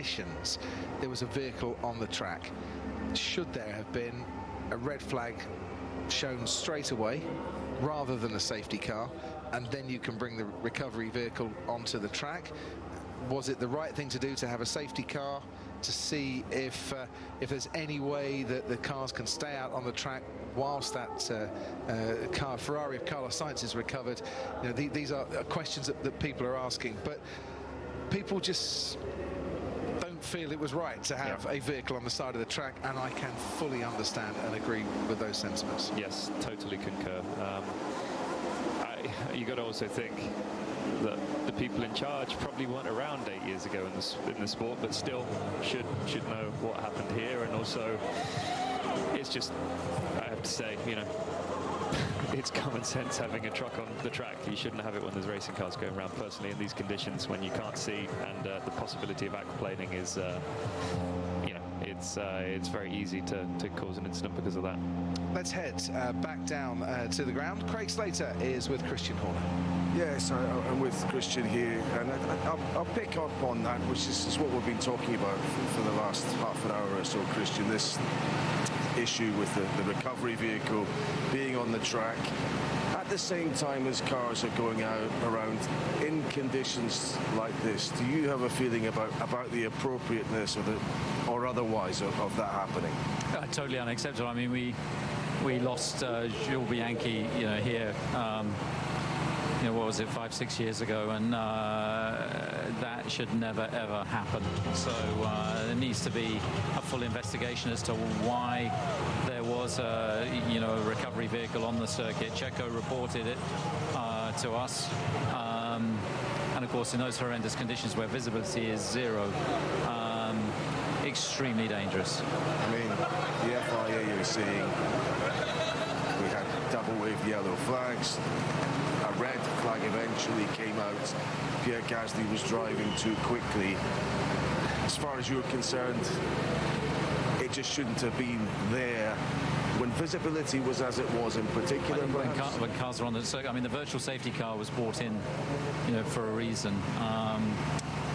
conditions there was a vehicle on the track, should there have been a red flag shown straight away rather than a safety car, and then you can bring the recovery vehicle onto the track? Was it the right thing to do to have a safety car to see if there's any way that the cars can stay out on the track whilst that car, Ferrari of Carlos Sainz, is recovered? You know, these are questions that people are asking, but people just don't feel it was right to have a vehicle on the side of the track, and I can fully understand and agree with those sentiments. Yes, totally concur. You got to also think that the people in charge probably weren't around 8 years ago in the sport, but still should know what happened here. And also, it's just, I have to say, you know, it's common sense having a truck on the track. You shouldn't have it when there's racing cars going around. Personally, in these conditions, when you can't see, and the possibility of aquaplaning is, you know, it's very easy to cause an incident because of that. Let's head back down to the ground. Craig Slater is with Christian Horner. Yes, I'm with Christian here, and I'll pick up on that, which is what we've been talking about for the last half an hour or so, Christian. This issue with the recovery vehicle being on the track at the same time as cars are going out around in conditions like this. Do you have a feeling about the appropriateness or otherwise of that happening? Totally unacceptable. I mean, we lost Jules Bianchi, you know, here. You know, what was it, 5-6 years ago, and that should never ever happen. So there needs to be a full investigation as to why there was a recovery vehicle on the circuit. Checo reported it to us, and of course in those horrendous conditions where visibility is zero, extremely dangerous. I mean, the FIA is saying we had double wave yellow flags. A red flag eventually came out. Pierre Gasly was driving too quickly. As far as you're concerned, it just shouldn't have been there when visibility was as it was, in particular. When cars are on the circuit, I mean, the virtual safety car was brought in, you know, for a reason.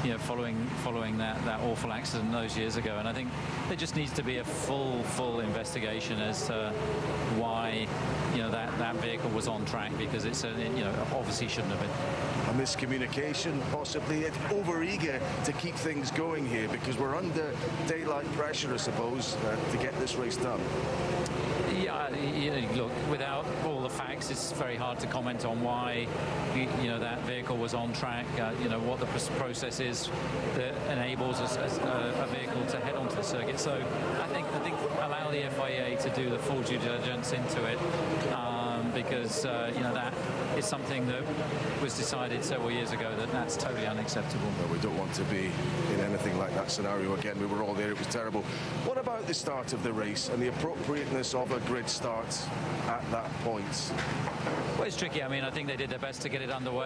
You know, following that awful accident those years ago, and I think there just needs to be a full investigation as to why, you know, that vehicle was on track, because it's obviously shouldn't have been. A miscommunication, possibly over-eager to keep things going here, because we're under daylight pressure, I suppose, to get this race done. Yeah, look, without all the facts, it's very hard to comment on why, you know, that vehicle was on track. You know, what the process is that enables a vehicle to head onto the circuit. So I think allow the FIA to do the full due diligence into it, because you know, that is something that was decided several years ago that's totally unacceptable. No, we don't want to be in anything like that scenario again. We were all there. It was terrible. What about the start of the race and the appropriateness of a grid start at that point? Well, it's tricky. I mean, I think they did their best to get it underway.